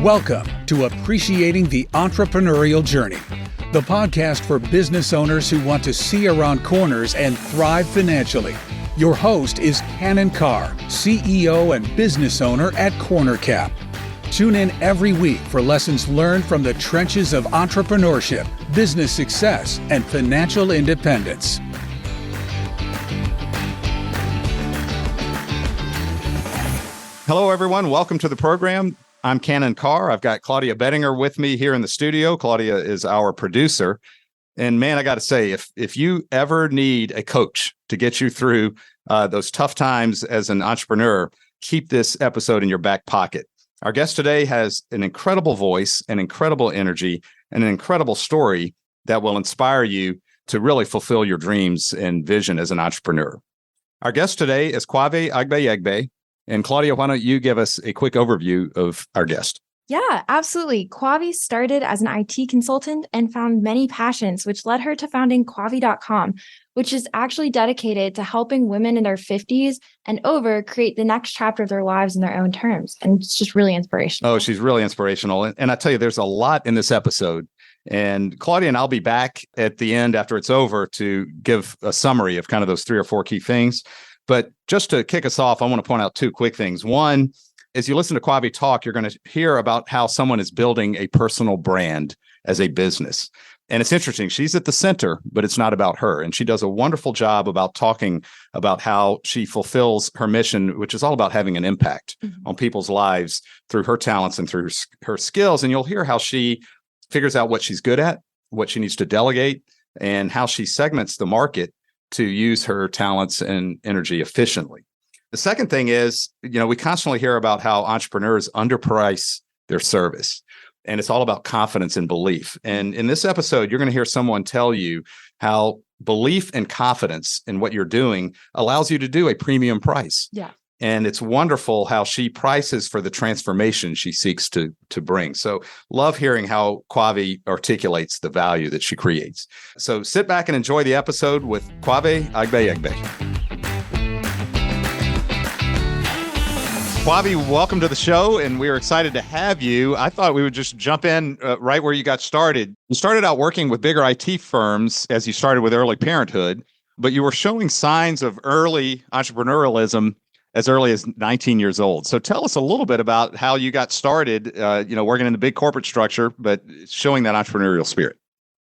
Welcome to Appreciating the Entrepreneurial Journey, the podcast for business owners who want to see around corners and thrive financially. Your host is Cannon Carr, CEO and business owner at CornerCap. Tune in every week for lessons learned from the trenches of entrepreneurship, business success, and financial independence. Hello, everyone. Welcome to the program. I'm Cannon Carr. I've got Claudia Bettinger with me here in the studio. Claudia is our producer. And man, I got to say, if you ever need a coach to get you through those tough times as an entrepreneur, keep this episode in your back pocket. Our guest today has an incredible voice, an incredible energy, and an incredible story that will inspire you to really fulfill your dreams and vision as an entrepreneur. Our guest today is Kwavi Agbeyegbe. And Claudia, why don't you give us a quick overview of our guest? Yeah, absolutely. Kwavi started as an IT consultant and found many passions, which led her to founding Kwavi.com, which is actually dedicated to helping women in their 50s and over create the next chapter of their lives in their own terms. And it's just really inspirational. Oh, she's really inspirational. And I tell you, there's a lot in this episode. And Claudia and I'll be back at the end after it's over to give a summary of kind of those 3 or 4 key things. But just to kick us off, I want to point out 2 quick things. One, as you listen to Kwavi talk, you're going to hear about how someone is building a personal brand as a business. And it's interesting. She's at the center, but it's not about her. And she does a wonderful job about talking about how she fulfills her mission, which is all about having an impact on people's lives through her talents and through her skills. And you'll hear how she figures out what she's good at, what she needs to delegate, and how she segments the market to use her talents and energy efficiently. The second thing is, we constantly hear about how entrepreneurs underprice their service, and it's all about confidence and belief. And in this episode, you're going to hear someone tell you how belief and confidence in what you're doing allows you to do a premium price. Yeah. And it's wonderful how she prices for the transformation she seeks to bring. So love hearing how Kwavi articulates the value that she creates. So sit back and enjoy the episode with Kwavi Agbeyegbe. Kwavi, welcome to the show, and we are excited to have you. I thought we would just jump in right where you got started. You started out working with bigger IT firms as you started with early parenthood, but you were showing signs of early entrepreneurialism as early as 19 years old. So tell us a little bit about how you got started, working in the big corporate structure, but showing that entrepreneurial spirit.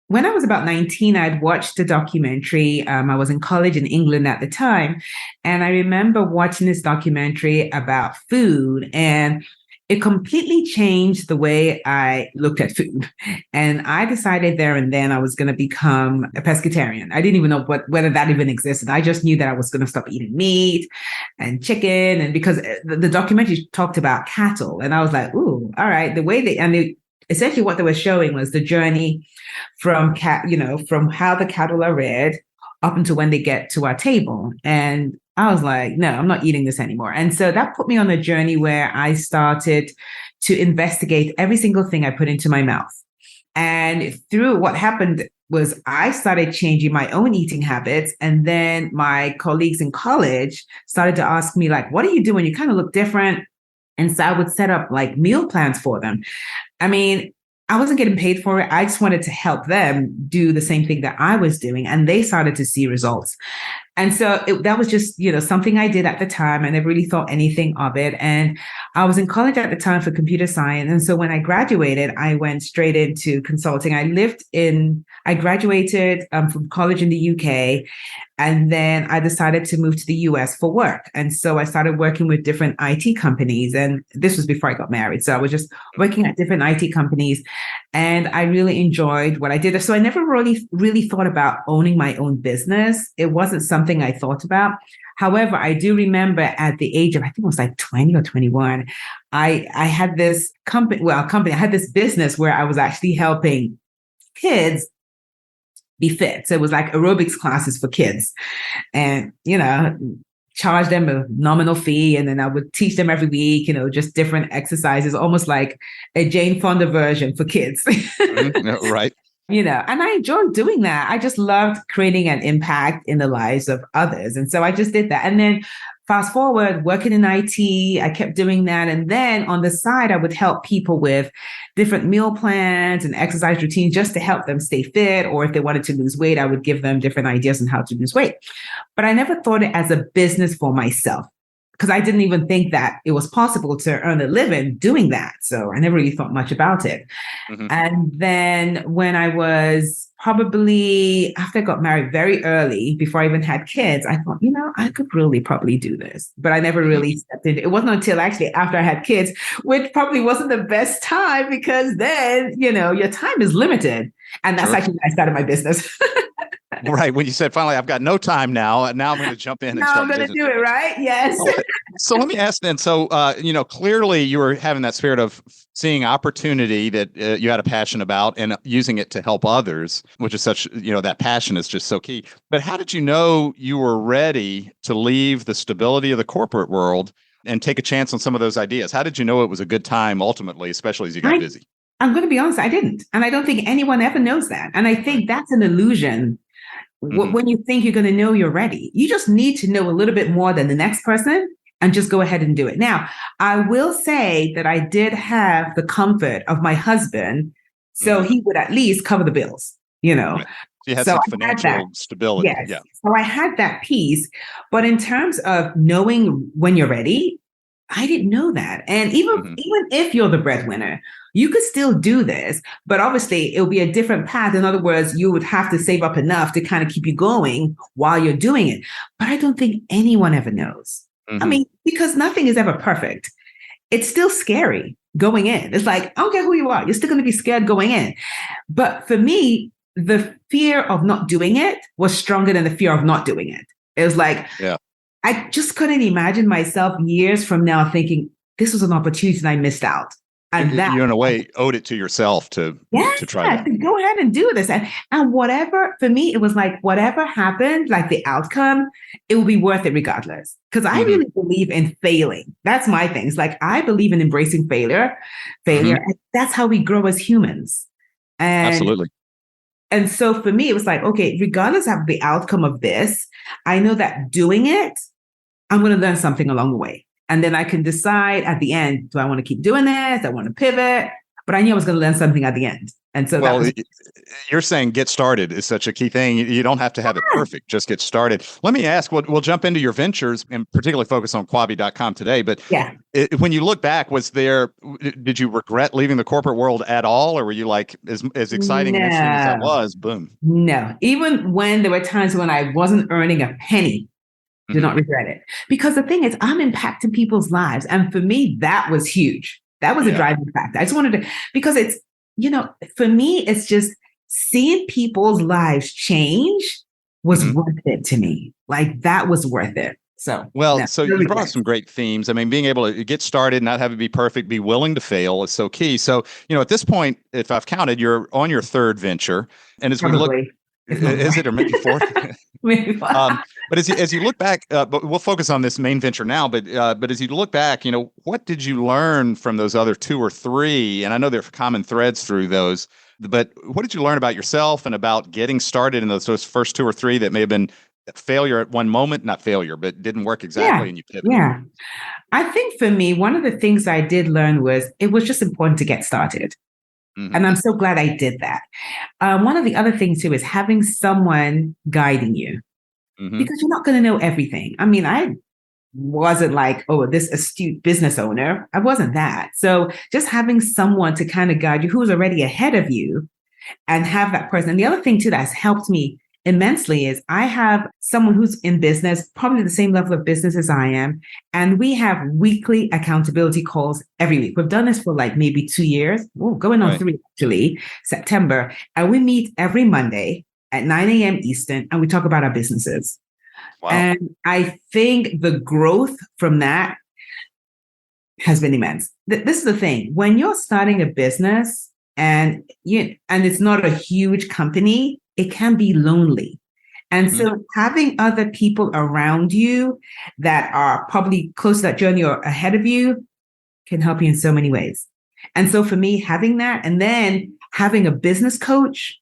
When I was about 19, I'd watched a documentary. I was in college in England at the time. And I remember watching this documentary about food, and it completely changed the way I looked at food. And I decided there and then I was going to become a pescatarian. I didn't even know whether that even existed. I just knew that I was going to stop eating meat and chicken. And because the documentary talked about cattle, and I was like, ooh, all right. Essentially what they were showing was the journey from from how the cattle are reared up until when they get to our table. And I was like, no, I'm not eating this anymore. And so that put me on a journey where I started to investigate every single thing I put into my mouth. And through what happened was I started changing my own eating habits. And then my colleagues in college started to ask me, like, what are you doing? You kind of look different. And so I would set up like meal plans for them. I mean, I wasn't getting paid for it. I just wanted to help them do the same thing that I was doing. And they started to see results. And so that was just, something I did at the time. I never really thought anything of it. And I was in college at the time for computer science. And so when I graduated, I went straight into consulting. I graduated from college in the UK. And then I decided to move to the US for work. And so I started working with different IT companies. And this was before I got married. So I was just working at different IT companies. And I really enjoyed what I did. So I never really thought about owning my own business. It wasn't something I thought about. However, I do remember at the age of, I think it was like 20 or 21, I had this I had this business where I was actually helping kids be fit. So it was like aerobics classes for kids, and, charge them a nominal fee. And then I would teach them every week, just different exercises, almost like a Jane Fonda version for kids. Right. And I enjoyed doing that. I just loved creating an impact in the lives of others. And so I just did that. And then fast forward, working in IT, I kept doing that. And then on the side, I would help people with different meal plans and exercise routines just to help them stay fit. Or if they wanted to lose weight, I would give them different ideas on how to lose weight. But I never thought it as a business for myself, because I didn't even think that it was possible to earn a living doing that. So I never really thought much about it. Mm-hmm. And then when I was probably after I got married very early, before I even had kids, I thought, I could really probably do this. But I never really stepped into it. It wasn't until actually after I had kids, which probably wasn't the best time, because then, your time is limited. And that's actually when I started my business. Right. When you said, finally, I've got no time now. Now I'm going to jump in and start. I'm going to do it, right? Yes. So let me ask then. So, clearly you were having that spirit of seeing opportunity that you had a passion about and using it to help others, which is such, that passion is just so key. But how did you know you were ready to leave the stability of the corporate world and take a chance on some of those ideas? How did you know it was a good time ultimately, especially as you got busy? I'm going to be honest, I didn't. And I don't think anyone ever knows that. And I think that's an illusion. Mm-hmm. When you think you're going to know you're ready, you just need to know a little bit more than the next person and just go ahead and do it. Now, I will say that I did have the comfort of my husband, so he would at least cover the bills, Right. You had some financial stability. Yes. Yeah. So I had that piece. But in terms of knowing when you're ready, I didn't know that. And even if you're the breadwinner, you could still do this, but obviously it will be a different path. In other words, you would have to save up enough to kind of keep you going while you're doing it. But I don't think anyone ever knows. I mean, because nothing is ever perfect. It's still scary going in. It's like, I don't care who you are, you're still going to be scared going in. But for me, the fear of not doing it was stronger than the fear of not doing it. It was like, I just couldn't imagine myself years from now thinking this was an opportunity and I missed out. And that you in a way owed it to yourself to try to go ahead and do this. And whatever, for me, it was like whatever happened, like the outcome, it will be worth it regardless. Because I really believe in failing. That's my thing. It's like I believe in embracing failure. And that's how we grow as humans. And absolutely. And so for me, it was like, okay, regardless of the outcome of this, I know that doing it, I'm going to learn something along the way. And then I can decide at the end, do I want to keep doing this? Do I want to pivot? But I knew I was going to learn something at the end. And so you're saying get started is such a key thing. You don't have to have it perfect. Just get started. Let me ask, we'll jump into your ventures and particularly focus on Kwavi.com today. But when you look back, did you regret leaving the corporate world at all? Or were you like, as exciting and interesting as that was, boom? No. Even when there were times when I wasn't earning a penny, do not regret it. Because the thing is, I'm impacting people's lives. And for me, that was huge. That was a driving factor. I just wanted to, because it's, for me, it's just seeing people's lives change was worth it to me. Like that was worth it. So, so you brought up some great themes. I mean, being able to get started, not have it be perfect, be willing to fail is so key. So, at this point, if I've counted, you're on your third venture. And as we look, is it or maybe fourth? But as you look back, but we'll focus on this main venture now. But as you look back, what did you learn from those other two or three? And I know there are common threads through those. But what did you learn about yourself and about getting started in those first two or three that may have been failure at one moment? Not failure, but didn't work exactly, and you pivoted. Yeah, I think for me, one of the things I did learn was it was just important to get started. And I'm so glad I did that. One of the other things too is having someone guiding you, because you're not going to know everything. I mean, I wasn't like, this astute business owner. I wasn't that. So just having someone to kind of guide you who's already ahead of you and have that person. And the other thing too that has helped me immensely is I have someone who's in business, probably the same level of business as I am. And we have weekly accountability calls every week. We've done this for like maybe 2 years. Going on 3 actually, September. And we meet every Monday at 9 a.m. Eastern, and we talk about our businesses. Wow. And I think the growth from that has been immense. This is the thing. When you're starting a business and it's not a huge company, it can be lonely. And so having other people around you that are probably close to that journey or ahead of you can help you in so many ways. And so for me, having that and then having a business coach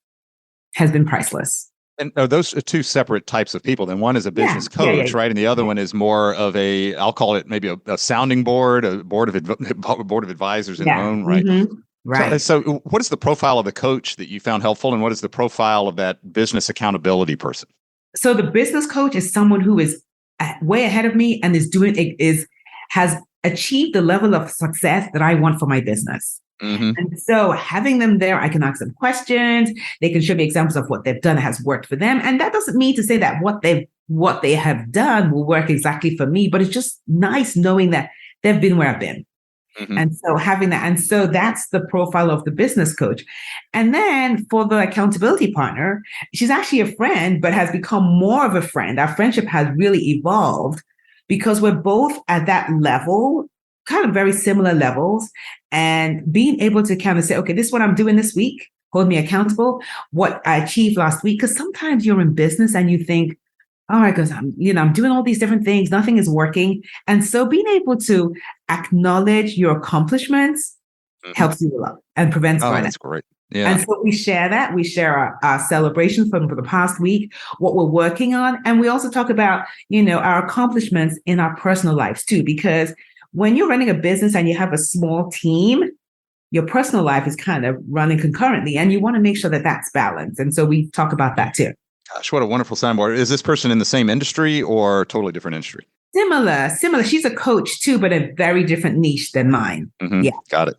has been priceless. And are those two separate types of people? Then one is a business coach, right? And the other one is more of I'll call it maybe a sounding board, a board of advisors in their own right. Mm-hmm. Right. So what is the profile of the coach that you found helpful, and what is the profile of that business accountability person? So the business coach is someone who is way ahead of me and has achieved the level of success that I want for my business. Mm-hmm. And so having them there, I can ask them questions. They can show me examples of what they've done that has worked for them. And that doesn't mean to say that what they have done will work exactly for me, but it's just nice knowing that they've been where I've been. Mm-hmm. And so having that, and so that's the profile of the business coach. And then for the accountability partner, she's actually a friend, but has become more of a friend. Our friendship has really evolved because we're both at that level, kind of very similar levels, and being able to kind of say, okay, this is what I'm doing this week. Hold me accountable. What I achieved last week. Because sometimes you're in business and you think, all right, because I'm doing all these different things. Nothing is working. And so being able to acknowledge your accomplishments helps you a lot and prevents burnout. That's great. Yeah. And so we share that. We share our celebrations from the past week, what we're working on. And we also talk about, our accomplishments in our personal lives too, because when you're running a business and you have a small team, your personal life is kind of running concurrently, and you want to make sure that that's balanced. And so we talk about that too. Gosh, what a wonderful soundboard. Is this person in the same industry or totally different industry? Similar. She's a coach too, but a very different niche than mine. Mm-hmm. Yeah. Got it.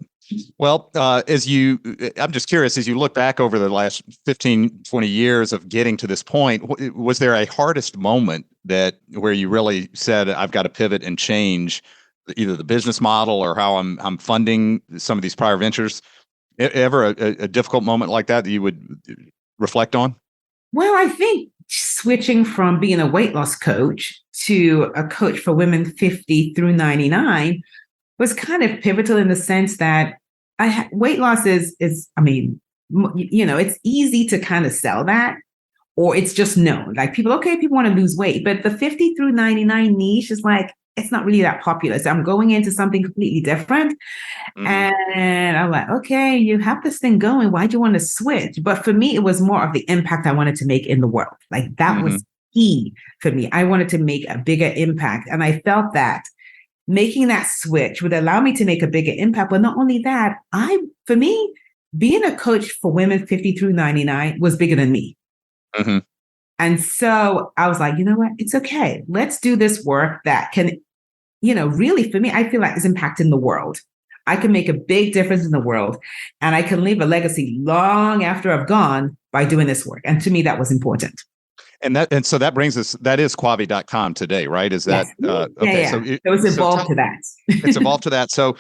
Well, I'm just curious, as you look back over the last 15, 20 years of getting to this point, was there a hardest moment where you really said, I've got to pivot and change either the business model or how I'm funding some of these prior ventures? Ever a difficult moment like that you would reflect on? Well, I think switching from being a weight loss coach to a coach for women 50 through 99 was kind of pivotal in the sense that weight loss is, it's easy to kind of sell that, or it's just known. Like people want to lose weight, but the 50 through 99 niche is like, it's not really that popular. So I'm going into something completely different. Mm-hmm. And I'm like, okay, you have this thing going. Why'd you want to switch? But for me, it was more of the impact I wanted to make in the world. Like that was key for me. I wanted to make a bigger impact. And I felt that making that switch would allow me to make a bigger impact. But not only that, for me, being a coach for women 50 through 99 was bigger than me. Mm-hmm. And so I was like, you know what? It's okay. Let's do this work that can, really for me, I feel like is impacting the world. I can make a big difference in the world, and I can leave a legacy long after I've gone by doing this work. And to me, that was important. And so that brings us, that is Kwavi.com today, right? Is that, yes. Okay. Yeah. So it's evolved to that. It's evolved to that. So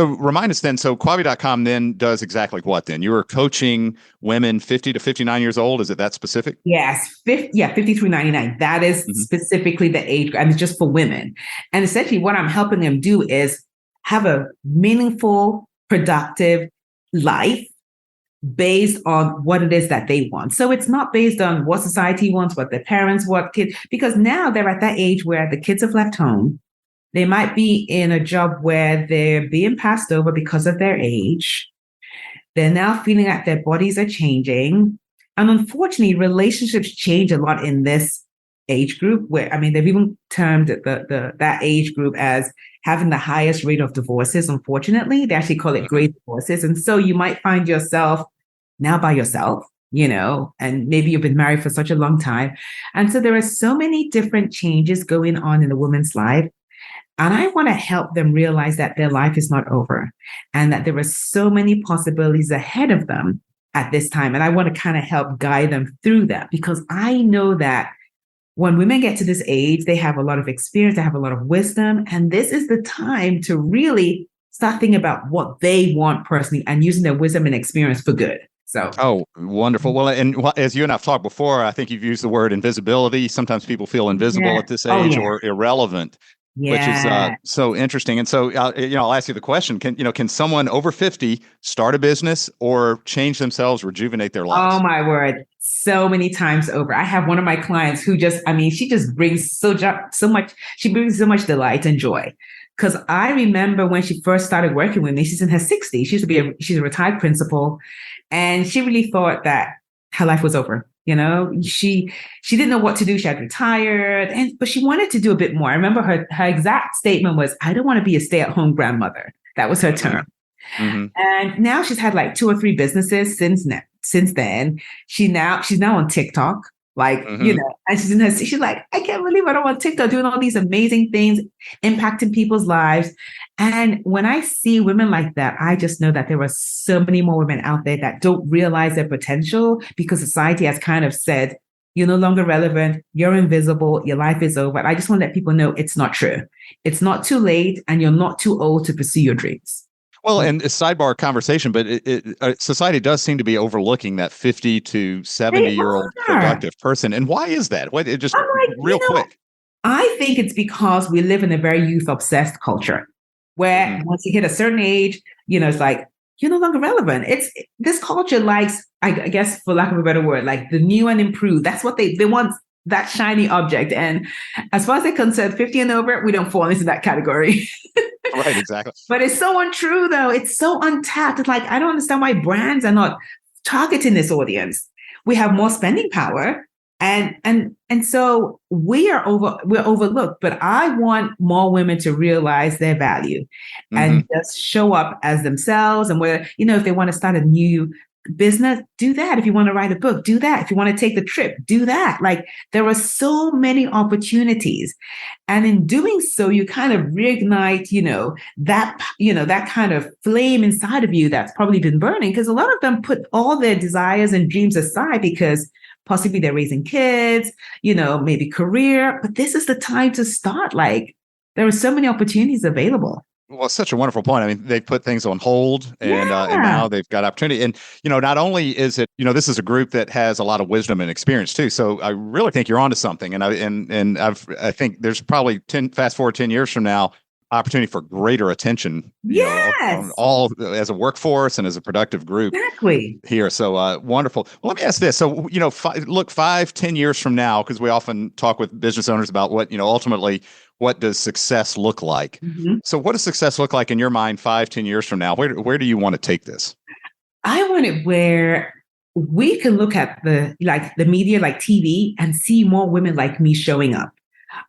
remind us then, so Kwavi.com then does exactly what then? You were coaching women 50 to 59 years old. Is it that specific? Yes. 50 through 99. That is specifically the age, and it's just for women. And essentially what I'm helping them do is have a meaningful, productive life based on what it is that they want. So it's not based on what society wants, what their parents want, kids, because now they're at that age where the kids have left home. They might be in a job where they're being passed over because of their age. They're now feeling that their bodies are changing. And unfortunately, relationships change a lot in this age group where, they've even termed that age group as having the highest rate of divorces. Unfortunately, they actually call it great divorces. And so you might find yourself now by yourself, and maybe you've been married for such a long time. And so there are so many different changes going on in a woman's life. And I want to help them realize that their life is not over and that there are so many possibilities ahead of them at this time. And I want to kind of help guide them through that, because I know that when women get to this age, they have a lot of experience, they have a lot of wisdom, and this is the time to really start thinking about what they want personally and using their wisdom and experience for good. So, wonderful. Well, and as you and I've talked before, I think you've used the word invisibility. Sometimes people feel invisible at this age or irrelevant, which is so interesting. And so, I'll ask you the question: Can someone over 50 start a business or change themselves, rejuvenate their lives? Oh my word! So many times over. I have one of my clients who she just brings so much. She brings so much delight and joy. Because I remember when she first started working with me, she's in her 60s. She's a retired principal, and she really thought that her life was over. She didn't know what to do. She had retired, but she wanted to do a bit more. I remember her exact statement was, "I don't want to be a stay-at-home grandmother." That was her term. Mm-hmm. And now she's had like 2 or 3 businesses since then. She's now on TikTok, and she's like, "I can't believe I'm on TikTok doing all these amazing things, impacting people's lives." And when I see women like that, I just know that there are so many more women out there that don't realize their potential because society has kind of said, "You're no longer relevant, you're invisible, your life is over." I just want to let people know it's not true. It's not too late, and you're not too old to pursue your dreams. Well, and a sidebar conversation, but society does seem to be overlooking that 50 to 70-year-old productive person. And why is that? Real quick. I think it's because we live in a very youth-obsessed culture where once you hit a certain age, it's like, you're no longer relevant. This culture likes, I guess, for lack of a better word, like the new and improved. That's what they want, that shiny object. And as far as they're concerned, 50 and over, we don't fall into that category. Right, exactly. But it's so untrue, though. It's so untapped. It's like, I don't understand why brands are not targeting this audience. We have more spending power, and so we're overlooked. But I want more women to realize their value and just show up as themselves. And where, if they want to start a new business, do that. If you want to write a book, do that. If you want to take the trip, do that. Like, there are so many opportunities. And in doing so, you kind of reignite, that kind of flame inside of you that's probably been burning, because a lot of them put all their desires and dreams aside because possibly they're raising kids, maybe career. But this is the time to start. Like, there are so many opportunities available. Well, it's such a wonderful point. I mean, they put things on hold, and now they've got opportunity. And, not only is it, this is a group that has a lot of wisdom and experience too. So I really think you're onto something. And I think there's probably fast forward 10 years from now, opportunity for greater attention, on all as a workforce and as a productive group. Exactly. Here. So wonderful. Well, let me ask this. So, look, 5-10 years from now, because we often talk with business owners about what, ultimately, what does success look like? Mm-hmm. So what does success look like in your mind 5-10 years from now? Where do you want to take this? I want it where we can look at the media, like TV, and see more women like me showing up.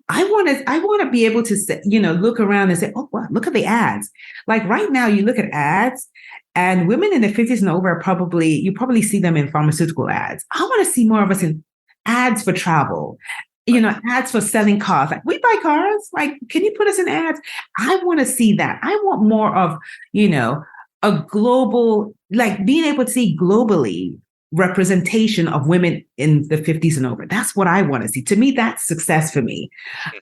I want to be able to say, look around and say, "Oh, wow, look at the ads." Like right now, you look at ads, and women in their 50s and over you probably see them in pharmaceutical ads. I want to see more of us in ads for travel, ads for selling cars. Like, we buy cars. Like, can you put us in ads? I want to see that. I want more of, a global, like being able to see globally representation of women in the 50s and over. That's what I want to see. To me, that's success for me.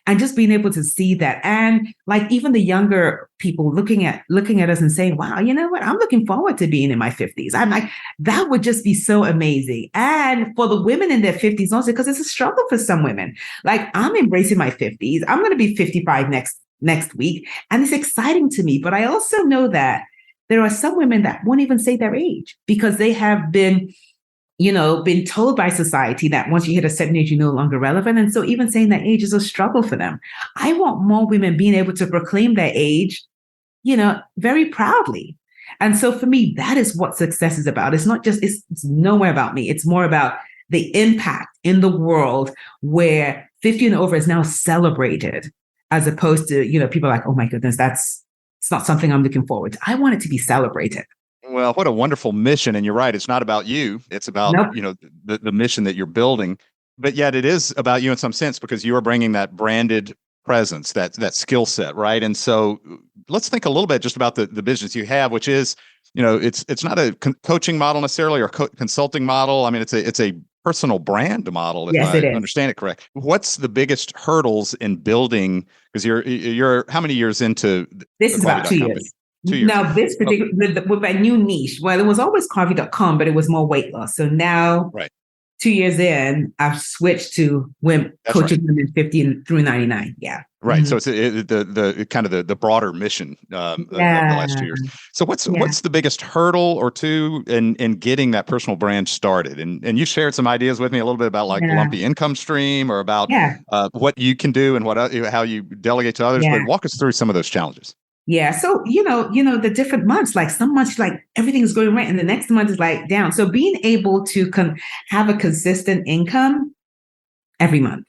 And just being able to see that. And like even the younger people looking at us and saying, "Wow, you know what? I'm looking forward to being in my 50s. I'm like, that would just be so amazing." And for the women in their 50s also, because it's a struggle for some women. Like, I'm embracing my 50s. I'm going to be 55 next week. And it's exciting to me. But I also know that there are some women that won't even say their age because they have been told by society that once you hit a certain age, you're no longer relevant. And so even saying that age is a struggle for them. I want more women being able to proclaim their age, very proudly. And so for me, that is what success is about. It's not just, it's nowhere about me. It's more about the impact in the world where 50 and over is now celebrated, as opposed to, people are like, "Oh my goodness, it's not something I'm looking forward to." I want it to be celebrated. Well, what a wonderful mission. And you're right. It's not about you. It's about, the mission that you're building. But yet it is about you in some sense, because you are bringing that branded presence, that skill set, right? And so let's think a little bit just about the business you have, which is, it's not a coaching model necessarily or consulting model. I mean, it's a personal brand model, if I understand it correct. What's the biggest hurdles in building? Because you're how many years into this? Is about 2 years. 2 years. Now, this particular with my new niche, well, it was always Kwavi.com, but it was more weight loss. So now, 2 years in, I've switched to coaching women 50 through 99. Yeah. Right. Mm-hmm. So it's the kind of the broader mission of the last 2 years. So what's the biggest hurdle or two in getting that personal brand started? And you shared some ideas with me a little bit about like lumpy income stream or about what you can do and how you delegate to others. But walk us through some of those challenges. Yeah. So, the different months, like some months, like everything's going right. And the next month is like down. So being able to have a consistent income every month.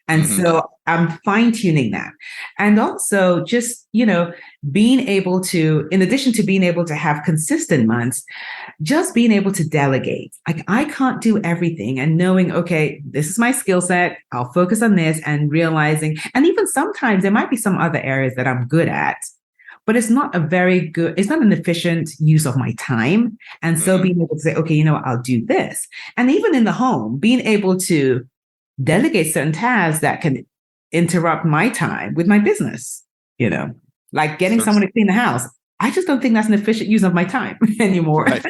And so I'm fine tuning that. And also just, being able to, in addition to being able to have consistent months, just being able to delegate. Like I can't do everything and knowing, okay, this is my skill set. I'll focus on this and realizing, and even sometimes there might be some other areas that I'm good at, but it's not it's not an efficient use of my time. And so being able to say, okay, I'll do this. And even in the home, being able to delegate certain tasks that can interrupt my time with my business, like getting someone to clean the house. I just don't think that's an efficient use of my time anymore. Right.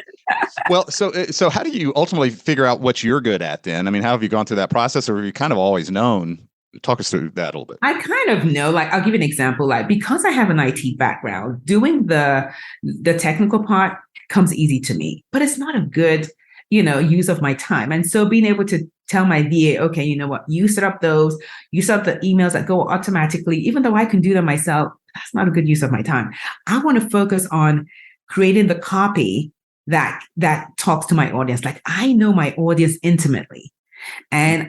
Well, so how do you ultimately figure out what you're good at then? I mean, how have you gone through that process, or have you kind of always known? Talk us through that a little bit. I kind of know, like, I'll give you an example. Like, because I have an IT background, doing the technical part comes easy to me, but it's not a good, use of my time. And so being able to tell my VA, okay, you know what, you set up the emails that go automatically, even though I can do them myself, that's not a good use of my time. I want to focus on creating the copy that talks to my audience. Like I know my audience intimately. And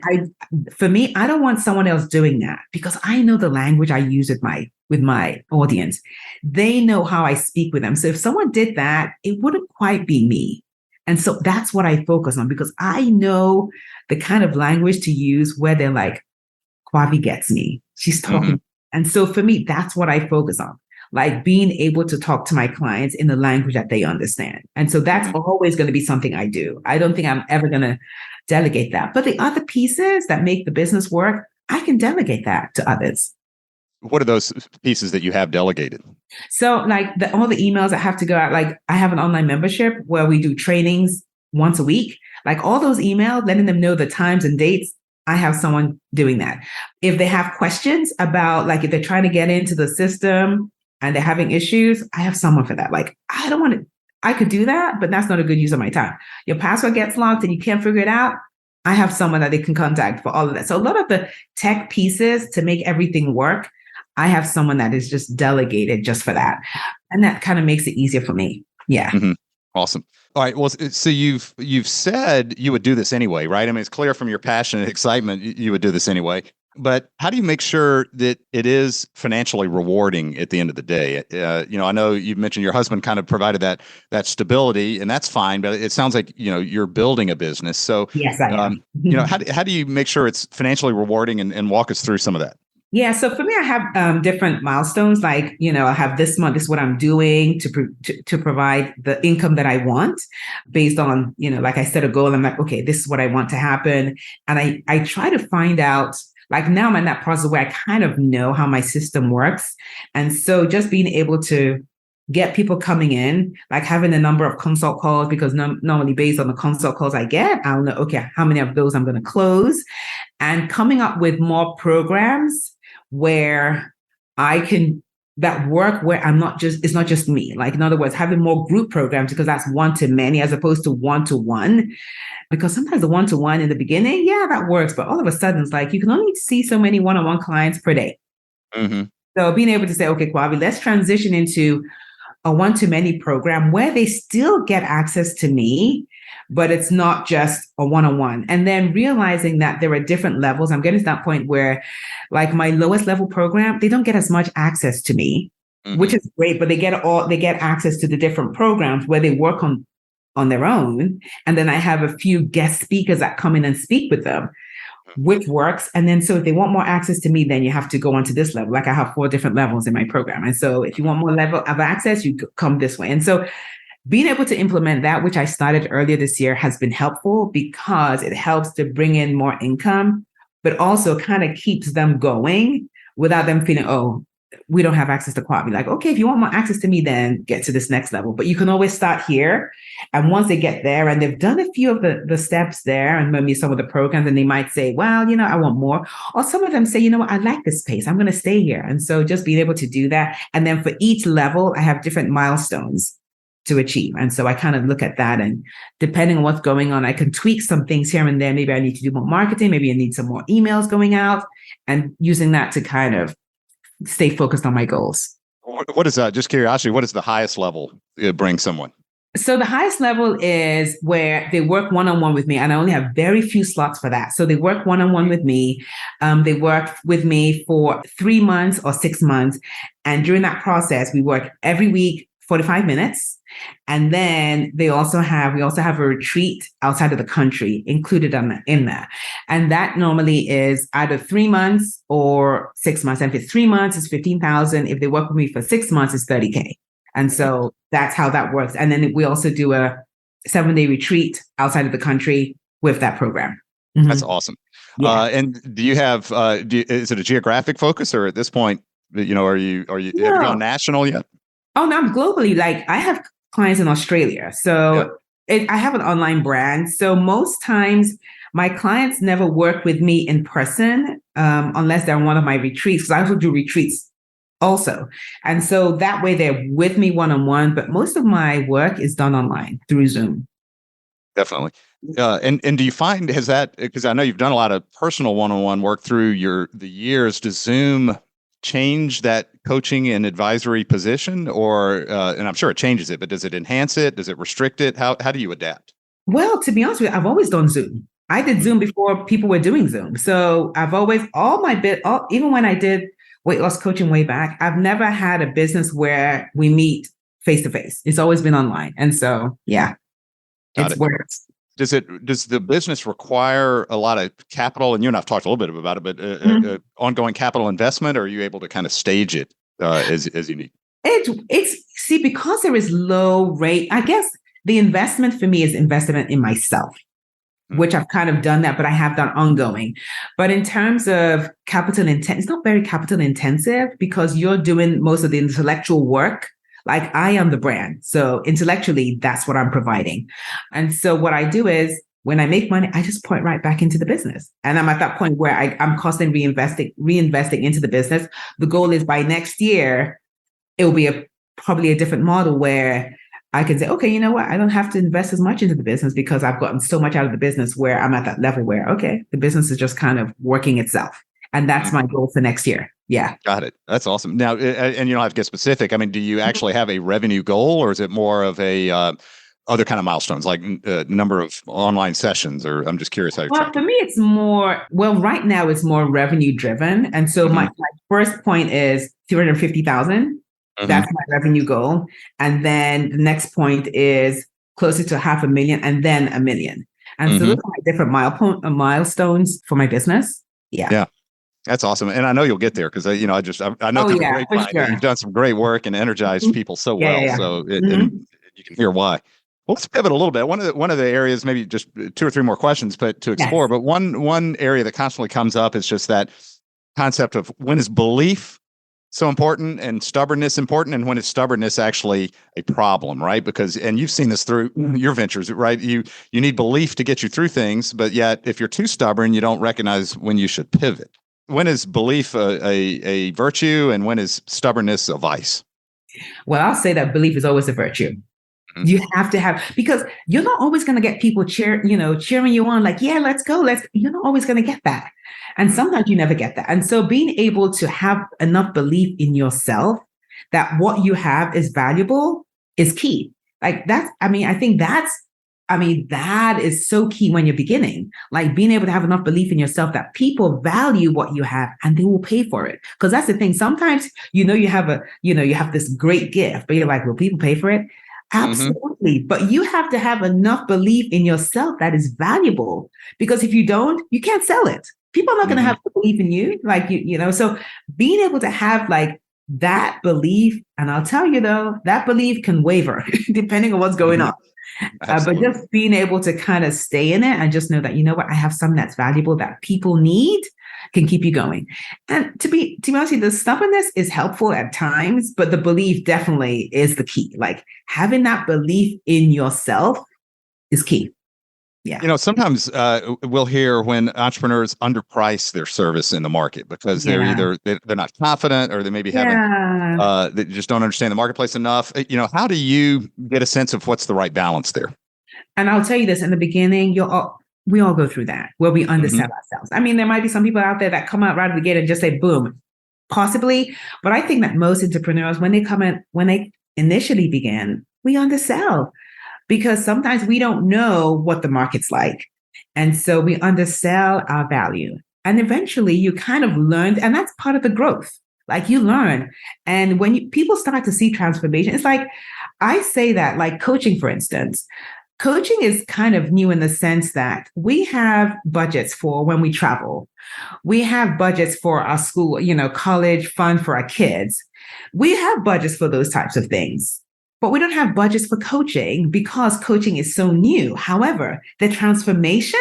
for me, I don't want someone else doing that because I know the language I use with my audience. They know how I speak with them. So if someone did that, it wouldn't quite be me. And so that's what I focus on because I know the kind of language to use where they're like, Kwavi gets me. She's talking. And so for me, that's what I focus on, like being able to talk to my clients in the language that they understand. And so that's always going to be something I do. I don't think I'm ever going to delegate that. But the other pieces that make the business work, I can delegate that to others. What are those pieces that you have delegated? So like all the emails that have to go out, like I have an online membership where we do trainings once a week, like all those emails, letting them know the times and dates. I have someone doing that. If they have questions about, like if they're trying to get into the system and they're having issues, I have someone for that. Like, I could do that, but that's not a good use of my time. Your password gets locked and you can't figure it out. I have someone that they can contact for all of that. So a lot of the tech pieces to make everything work, I have someone that is just delegated just for that. And that kind of makes it easier for me. Yeah. Awesome. All right. Well, so you've said you would do this anyway, right? I mean, it's clear from your passion and excitement, you would do this anyway. But how do you make sure that it is financially rewarding at the end of the day? I know you've mentioned your husband kind of provided that stability, and that's fine. But it sounds like you're building a business. So yes, I am. How do you make sure it's financially rewarding, and walk us through some of that? Yeah. So for me, I have different milestones. Like, I have this month, this is what I'm doing to provide the income that I want based on, like I set a goal. I'm like, okay, this is what I want to happen. And I try to find out, like now I'm in that process where I kind of know how my system works. And so just being able to get people coming in, like having a number of consult calls, because normally based on the consult calls I get, I'll know, okay, how many of those I'm going to close, and coming up with more programs where I can that work where it's not just me. Like in other words, having more group programs because that's one-to-many as opposed to one-to-one. Because sometimes the one-to-one in the beginning, yeah, that works. But all of a sudden it's like you can only see so many one-on-one clients per day. So being able to say, okay, Kwavi, let's transition into a one-to-many program where they still get access to me, but it's not just a one-on-one. And then realizing that there are different levels. I'm getting to that point where like my lowest level program, they don't get as much access to me, which is great, but they get access to the different programs where they work on their own. And then I have a few guest speakers that come in and speak with them, which works. And then so if they want more access to me, then you have to go on to this level. Like I have 4 different levels in my program. And so if you want more level of access, you come this way. And so being able to implement that, which I started earlier this year, has been helpful because it helps to bring in more income, but also kind of keeps them going without them feeling, oh, we don't have access to Kwavi. Like, okay, if you want more access to me, then get to this next level. But you can always start here. And once they get there and they've done a few of the steps there and maybe some of the programs, and they might say, well, I want more. Or some of them say, I like this space. I'm going to stay here. And so just being able to do that. And then for each level, I have different milestones to achieve. And so I kind of look at that, and depending on what's going on, I can tweak some things here and there. Maybe I need to do more marketing. Maybe I need some more emails going out, and using that to kind of stay focused on my goals. What is that? Just curiosity, what is the highest level it brings someone? So the highest level is where they work one-on-one with me, and I only have very few slots for that. So they work one-on-one with me. They work with me for 3 months or 6 months. And during that process, we work every week, 45 minutes. And then we also have a retreat outside of the country included in that. And that normally is either 3 months or 6 months. And if it's 3 months, it's 15,000. If they work with me for 6 months, it's 30K. And so that's how that works. And then we also do a 7-day retreat outside of the country with that program. Mm-hmm. That's awesome. Yeah. And do you have, is it a geographic focus, or at this point, are you, have you gone national yet? Oh, no, I'm globally. Like, I have clients in Australia. So I have an online brand. So most times my clients never work with me in person unless they're on one of my retreats, because I also do retreats also. And so that way they're with me one-on-one, but most of my work is done online through Zoom. Definitely. And do you find, because I know you've done a lot of personal one-on-one work through the years, does Zoom change that coaching and advisory position, or, and I'm sure it changes it, but does it enhance it? Does it restrict it? How do you adapt? Well, to be honest with you, I've always done Zoom. I did Zoom before people were doing Zoom. So I've always, even when I did weight loss coaching way back, I've never had a business where we meet face to face. It's always been online. And so, it's worked. Does the business require a lot of capital? And you and I've talked a little bit about it, but ongoing capital investment, or are you able to kind of stage it as you need? It's because there is low rate, I guess the investment for me is investment in myself, which I've kind of done that, but I have done ongoing. But in terms of capital intensive, it's not very capital intensive because you're doing most of the intellectual work. Like, I am the brand. So intellectually, that's what I'm providing. And so what I do is when I make money, I just pour it right back into the business. And I'm at that point where I'm constantly reinvesting into the business. The goal is by next year, it will be probably a different model where I can say, okay, you know what? I don't have to invest as much into the business because I've gotten so much out of the business where I'm at that level where, okay, the business is just kind of working itself. And that's my goal for next year. Yeah. Got it. That's awesome. Now, and you don't have to get specific. I mean, do you actually have a revenue goal, or is it more of a other kind of milestones, like number of online sessions? Or I'm just curious how you're tracking. For me, it's more, right now it's more revenue driven. And so my first point is 350,000. That's my revenue goal. And then the next point is closer to 500,000 and then 1 million. And so those are my different milestones for my business. Yeah. That's awesome. And I know you'll get there because, I know through the grapevine that you've done some great work and energized people so well. Yeah. So and you can hear why. Well, let's pivot a little bit. One of the areas, maybe just 2 or 3 more questions, but to explore. But one area that constantly comes up is just that concept of when is belief so important and stubbornness important, and when is stubbornness actually a problem, right? Because, and you've seen this through your ventures, right? You need belief to get you through things, but yet if you're too stubborn, you don't recognize when you should pivot. When is belief a virtue, and when is stubbornness a vice? Well, I'll say that belief is always a virtue. You have to have, because you're not always going to get people cheering you on, like, yeah, let's go. You're not always going to get that. And sometimes you never get that. And so being able to have enough belief in yourself that what you have is valuable is key. Like that is so key when you're beginning, like being able to have enough belief in yourself that people value what you have and they will pay for it. Because that's the thing. Sometimes, you have this great gift, but you're like, will people pay for it? Absolutely. But you have to have enough belief in yourself that is valuable, because if you don't, you can't sell it. People are not going to have belief in you. Like, so being able to have like that belief, and I'll tell you though, that belief can waver depending on what's going on. But just being able to kind of stay in it and just know that, you know what, I have something that's valuable that people need can keep you going. And to be honest, the stubbornness is helpful at times, but the belief definitely is the key. Like having that belief in yourself is key. Yeah. Sometimes we'll hear when entrepreneurs underprice their service in the market because they're either they're not confident, or they maybe haven't, they just don't understand the marketplace enough. How do you get a sense of what's the right balance there? And I'll tell you this, in the beginning, we all go through that where we undersell ourselves. I mean, there might be some people out there that come out right out of the gate and just say, boom, possibly. But I think that most entrepreneurs, when they initially begin, we undersell because sometimes we don't know what the market's like. And so we undersell our value. And eventually you kind of learn, and that's part of the growth. Like you learn. And when people start to see transformation, it's like, I say that like coaching, for instance, coaching is kind of new in the sense that we have budgets for when we travel. We have budgets for our school, college fund for our kids. We have budgets for those types of things, but we don't have budgets for coaching because coaching is so new. However, the transformation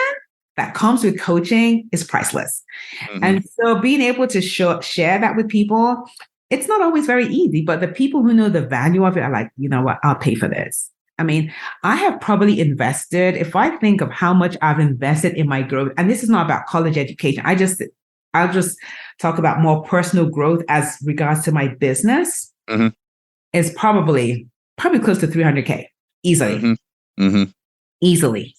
that comes with coaching is priceless. Mm-hmm. And so being able to share that with people, it's not always very easy, but the people who know the value of it are like, you know what, I'll pay for this. I mean, I have probably invested, if I think of how much I've invested in my growth, and this is not about college education, I'll just talk about more personal growth as regards to my business, mm-hmm. is probably close to 300K easily. Mm-hmm. Mm-hmm. Easily.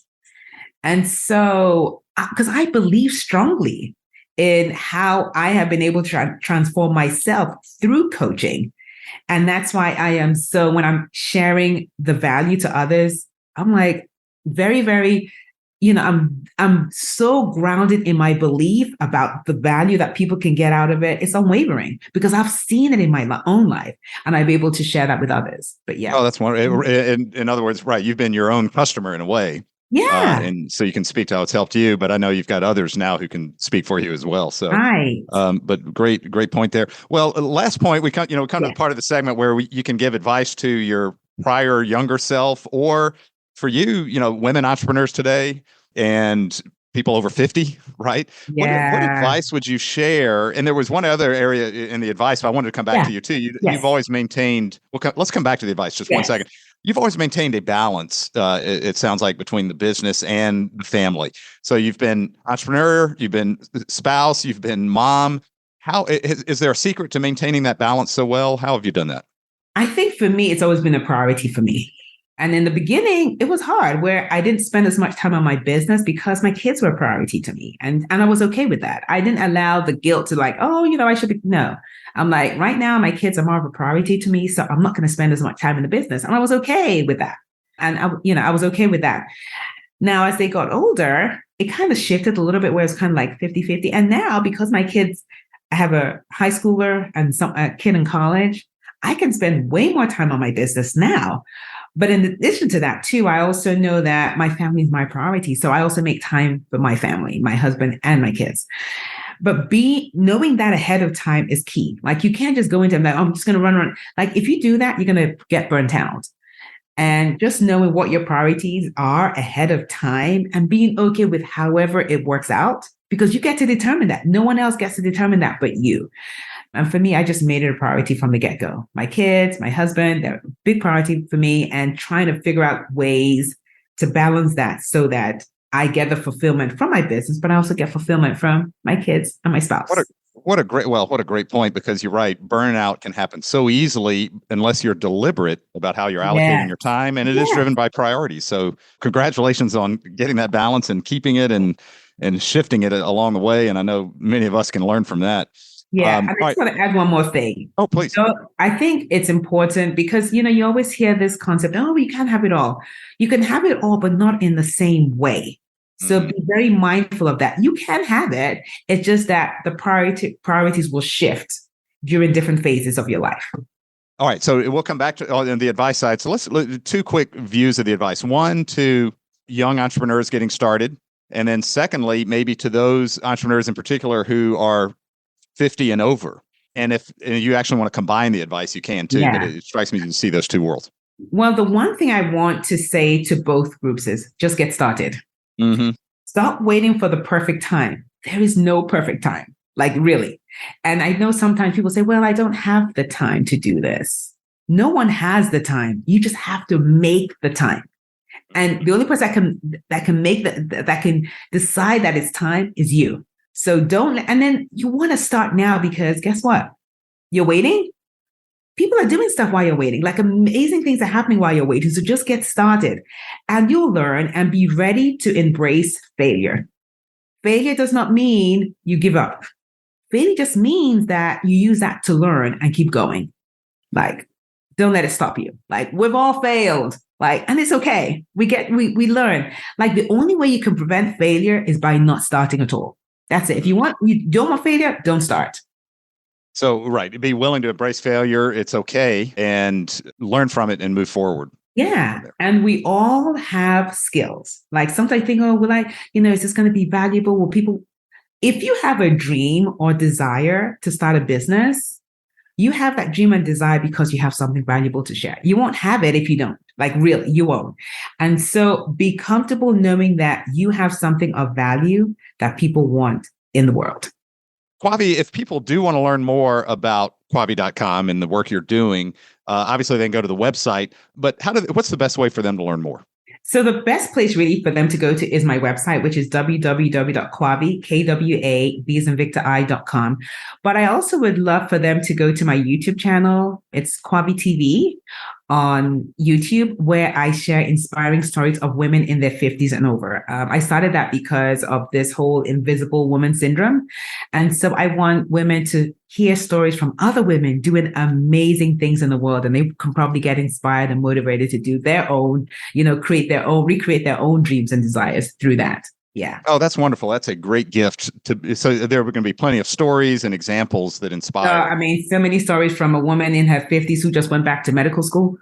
And so, because I believe strongly in how I have been able to transform myself through coaching. And that's why I am so, when I'm sharing the value to others, I'm like very, very, I'm so grounded in my belief about the value that people can get out of it. It's unwavering because I've seen it in my own life and I'm able to share that with others. But yeah. Oh, that's wonderful. In other words, right. You've been your own customer in a way. Yeah. And so you can speak to how it's helped you, but I know you've got others now who can speak for you as well. So, right. But great point there. Well, last point, we come to the part of the segment where you can give advice to your prior younger self, or for you, women entrepreneurs today and people over 50, right? Yeah. What advice would you share? And there was one other area in the advice, but I wanted to come back to you too. You've always maintained, let's come back to the advice just 1 second. You've always maintained a balance, it sounds like, between the business and the family. So you've been entrepreneur, you've been spouse, you've been mom. How is there a secret to maintaining that balance so well? How have you done that? I think for me, it's always been a priority for me. And in the beginning, it was hard where I didn't spend as much time on my business because my kids were a priority to me. And I was okay with that. I didn't allow the guilt to like, I should be, no. I'm like, right now, my kids are more of a priority to me. So I'm not going to spend as much time in the business. And I was okay with that. And I was okay with that. Now, as they got older, it kind of shifted a little bit where it's kind of like 50-50. And now, because my kids, I have a high schooler and a kid in college, I can spend way more time on my business now. But in addition to that, too, I also know that my family is my priority. So I also make time for my family, my husband and my kids. But knowing that ahead of time is key. Like you can't just go into like, I'm just going to run. Like if you do that, you're going to get burnt out. And just knowing what your priorities are ahead of time and being okay with however it works out, because you get to determine that. No one else gets to determine that but you. And for me, I just made it a priority from the get-go. My kids, my husband, they're a big priority for me, and trying to figure out ways to balance that so that I get the fulfillment from my business, but I also get fulfillment from my kids and my spouse. What a great point, because you're right. Burnout can happen so easily unless you're deliberate about how you're allocating your time, and it is driven by priorities. So congratulations on getting that balance and keeping it and shifting it along the way. And I know many of us can learn from that. Yeah, I just want to add one more thing. Oh, please. So I think it's important because, you always hear this concept, you can't have it all. You can have it all, but not in the same way. So be very mindful of that. You can have it. It's just that the priorities will shift during different phases of your life. All right. So we'll come back to the advice side. So let's look at 2 quick views of the advice. One, to young entrepreneurs getting started. And then secondly, maybe to those entrepreneurs in particular who are 50 and over. And if you actually want to combine the advice, you can too. But it strikes me to see those 2 worlds. Well, the one thing I want to say to both groups is just get started. Mm-hmm. Stop waiting for the perfect time. There is no perfect time, like really. And I know sometimes people say, well, I don't have the time to do this. No one has the time. You just have to make the time. And the only person that can decide that it's time is you. So and then you want to start now, because guess what? You're waiting. People are doing stuff while you're waiting. Like amazing things are happening while you're waiting. So just get started and you'll learn and be ready to embrace failure. Failure does not mean you give up. failure just means that you use that to learn and keep going. Like, don't let it stop you. Like, we've all failed. Like, and it's okay. We learn. Like, the only way you can prevent failure is by not starting at all. That's it. If you don't want failure, don't start. So, right. Be willing to embrace failure. It's okay. And learn from it and move forward. Yeah. And we all have skills. Like, sometimes I think, oh, will I, is this going to be valuable? Will people, if you have a dream or desire to start a business, you have that dream and desire because you have something valuable to share. You won't have it if you don't. Like, really, you won't. And so be comfortable knowing that you have something of value that people want in the world. Kwavi, if people do want to learn more about Kwavi.com and the work you're doing, obviously they can go to the website, but what's the best way for them to learn more? So the best place really for them to go to is my website, which is www.kwavi, K-W-A-V as in Victor I.com. But I also would love for them to go to my YouTube channel. It's Kwavi TV on YouTube, where I share inspiring stories of women in their 50s and over. I started that because of this whole invisible woman syndrome. And so I want women to hear stories from other women doing amazing things in the world. And they can probably get inspired and motivated to do their own, recreate their own dreams and desires through that. Yeah. Oh, that's wonderful. That's a great gift. So there are going to be plenty of stories and examples that inspire. So many stories from a woman in her 50s who just went back to medical school,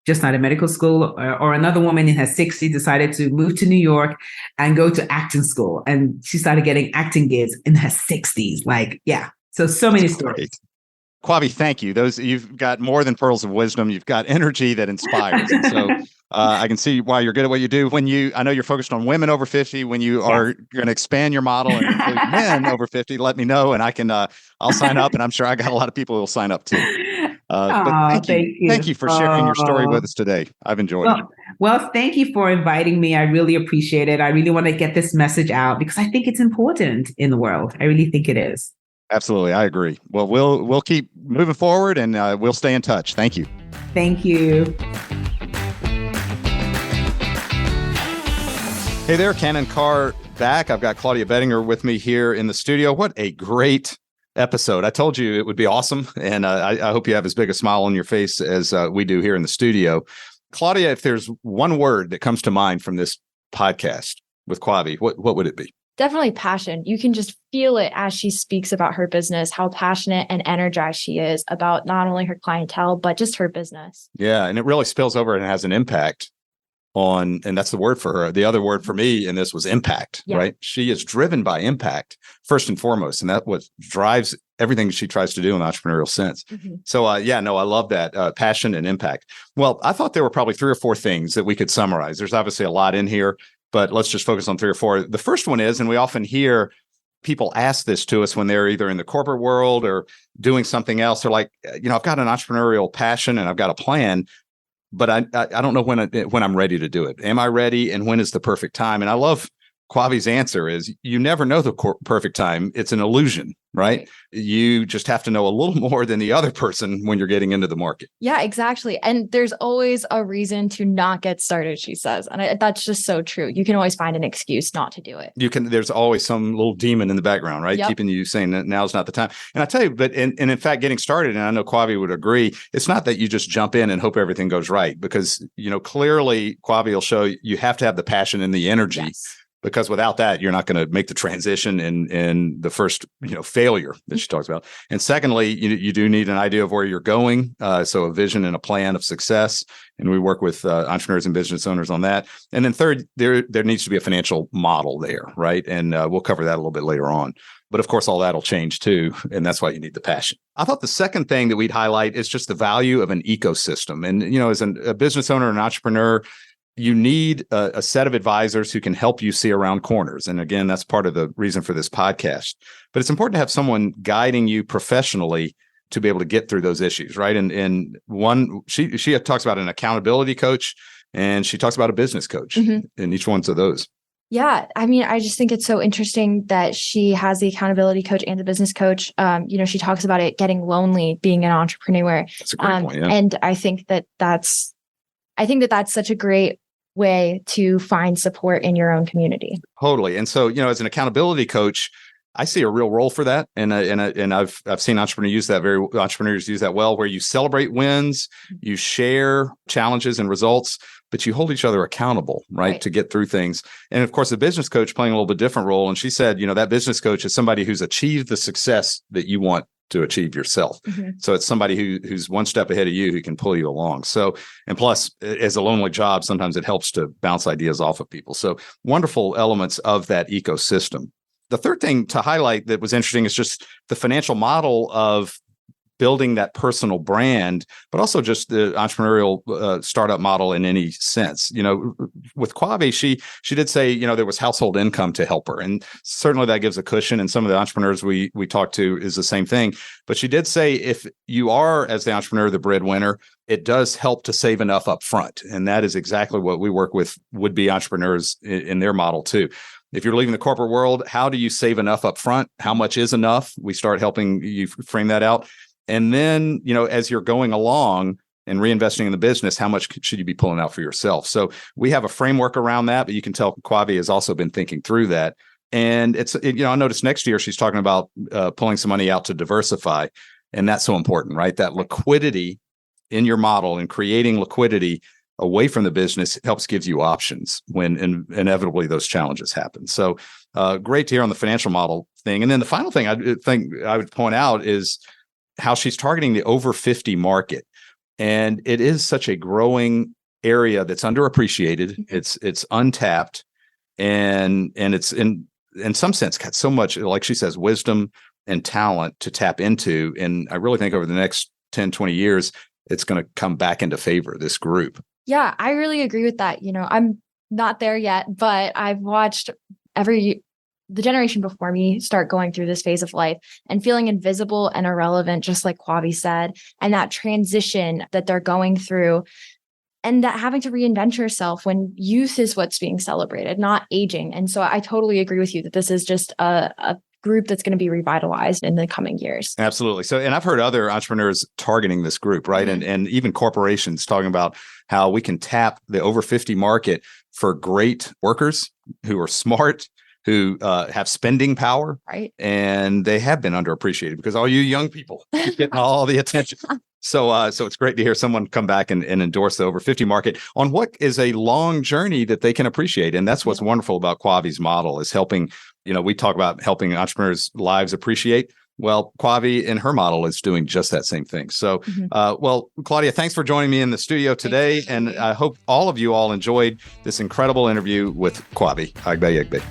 just not a medical school, or another woman in her 60s decided to move to New York and go to acting school. And she started getting acting gigs in her 60s. Like, yeah. So many stories. Kwavi, thank you. You've got more than pearls of wisdom. You've got energy that inspires. And so I can see why you're good at what you do. I know you're focused on women over 50. When you are going to expand your model and include men over 50, let me know, and I'll sign up. And I'm sure I got a lot of people who will sign up too. But thank you for sharing your story with us today. I've enjoyed it. Well, thank you for inviting me. I really appreciate it. I really want to get this message out because I think it's important in the world. I really think it is. Absolutely. I agree. Well, we'll keep moving forward and we'll stay in touch. Thank you. Thank you. Hey there, Canon Carr back. I've got Claudia Bettinger with me here in the studio. What a great episode. I told you it would be awesome. And I hope you have as big a smile on your face as we do here in the studio. Claudia, if there's one word that comes to mind from this podcast with Kwavi, what would it be? Definitely passion. You can just feel it as she speaks about her business, how passionate and energized she is about not only her clientele, but just her business. Yeah. And it really spills over and has an impact on, and that's the word for her. The other word for me in this was impact, right? She is driven by impact first and foremost. And that's what drives everything she tries to do in the entrepreneurial sense. Mm-hmm. So I love that passion and impact. Well, I thought there were probably 3 or 4 things that we could summarize. There's obviously a lot in here, but let's just focus on 3 or 4. The first one is, and we often hear people ask this to us when they're either in the corporate world or doing something else. They're like, I've got an entrepreneurial passion and I've got a plan, but I don't know when I'm ready to do it. Am I ready? And when is the perfect time? And I love Kwavi's answer is you never know the perfect time. It's an illusion, right? You just have to know a little more than the other person when you're getting into the market. Yeah, exactly. And there's always a reason to not get started, she says. And that's just so true. You can always find an excuse not to do it. There's always some little demon in the background, right? Yep. Keeping you saying that now's not the time. And I tell you, but in fact, getting started, and I know Kwavi would agree, it's not that you just jump in and hope everything goes right, because, clearly Kwavi will show you have to have the passion and the energy. Yes. Because without that, you're not going to make the transition in the first, failure that she talks about. And secondly, you do need an idea of where you're going. So a vision and a plan of success. And we work with entrepreneurs and business owners on that. And then third, there needs to be a financial model there, right? And we'll cover that a little bit later on. But of course, all that'll change too. And that's why you need the passion. I thought the second thing that we'd highlight is just the value of an ecosystem. And, as a business owner, an entrepreneur, you need a set of advisors who can help you see around corners. And again, that's part of the reason for this podcast. But it's important to have someone guiding you professionally to be able to get through those issues, right? And one, she talks about an accountability coach, and she talks about a business coach, and each one's of those. Yeah. I mean, I just think it's so interesting that she has the accountability coach and the business coach. She talks about it getting lonely being an entrepreneur. That's a great point, yeah. And I think that's such a great way to find support in your own community. Totally. And so, as an accountability coach, I see a real role for that, and I've seen entrepreneurs use that well, where you celebrate wins, you share challenges and results, but you hold each other accountable, right, to get through things. And of course, the business coach playing a little bit different role. And she said, that business coach is somebody who's achieved the success that you want to achieve yourself. So it's somebody who's one step ahead of you, who can pull you along. So, and plus, as a lonely job, sometimes it helps to bounce ideas off of people. So wonderful elements of that ecosystem. The third thing to highlight that was interesting is just the financial model of building that personal brand, but also just the entrepreneurial startup model in any sense. With Kwavi, she did say, there was household income to help her. And certainly that gives a cushion. And some of the entrepreneurs we talked to is the same thing. But she did say, if you are, as the entrepreneur, the breadwinner, it does help to save enough up front. And that is exactly what we work with would-be entrepreneurs in their model too. If you're leaving the corporate world, how do you save enough up front? How much is enough? We start helping you frame that out. And then, as you're going along and reinvesting in the business, how much should you be pulling out for yourself? So we have a framework around that, but you can tell Kwavi has also been thinking through that. And I noticed next year she's talking about pulling some money out to diversify. And that's so important, right? That liquidity in your model and creating liquidity away from the business helps give you options when inevitably those challenges happen. So great to hear on the financial model thing. And then the final thing I think I would point out is how she's targeting the over 50 market. And it is such a growing area that's underappreciated. It's untapped, and it's in some sense got so much, like she says, wisdom and talent to tap into. And I really think over the next 10, 20 years, it's going to come back into favor, this group. Yeah, I really agree with that. I'm not there yet, but I've watched the generation before me start going through this phase of life and feeling invisible and irrelevant, just like Kwavi said, and that transition that they're going through, and that having to reinvent yourself when youth is what's being celebrated, not aging. And so I totally agree with you that this is just a group that's going to be revitalized in the coming years. Absolutely. So, and I've heard other entrepreneurs targeting this group, right? And even corporations talking about how we can tap the over 50 market for great workers who are smart, who have spending power, right? And they have been underappreciated because all you young people keep getting all the attention. So it's great to hear someone come back and endorse the over 50 market on what is a long journey that they can appreciate. And that's what's wonderful about Kwavi's model, is helping, we talk about helping entrepreneurs' lives appreciate. Well, Kwavi in her model is doing just that same thing. So, well, Claudia, thanks for joining me in the studio today. And I hope all of you all enjoyed this incredible interview with Kwavi Agbeyegbe.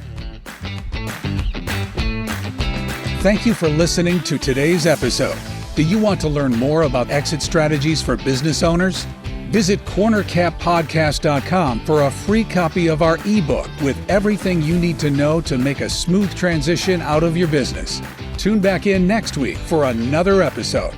Thank you for listening to today's episode. Do you want to learn more about exit strategies for business owners? Visit cornercappodcast.com for a free copy of our ebook with everything you need to know to make a smooth transition out of your business. Tune back in next week for another episode.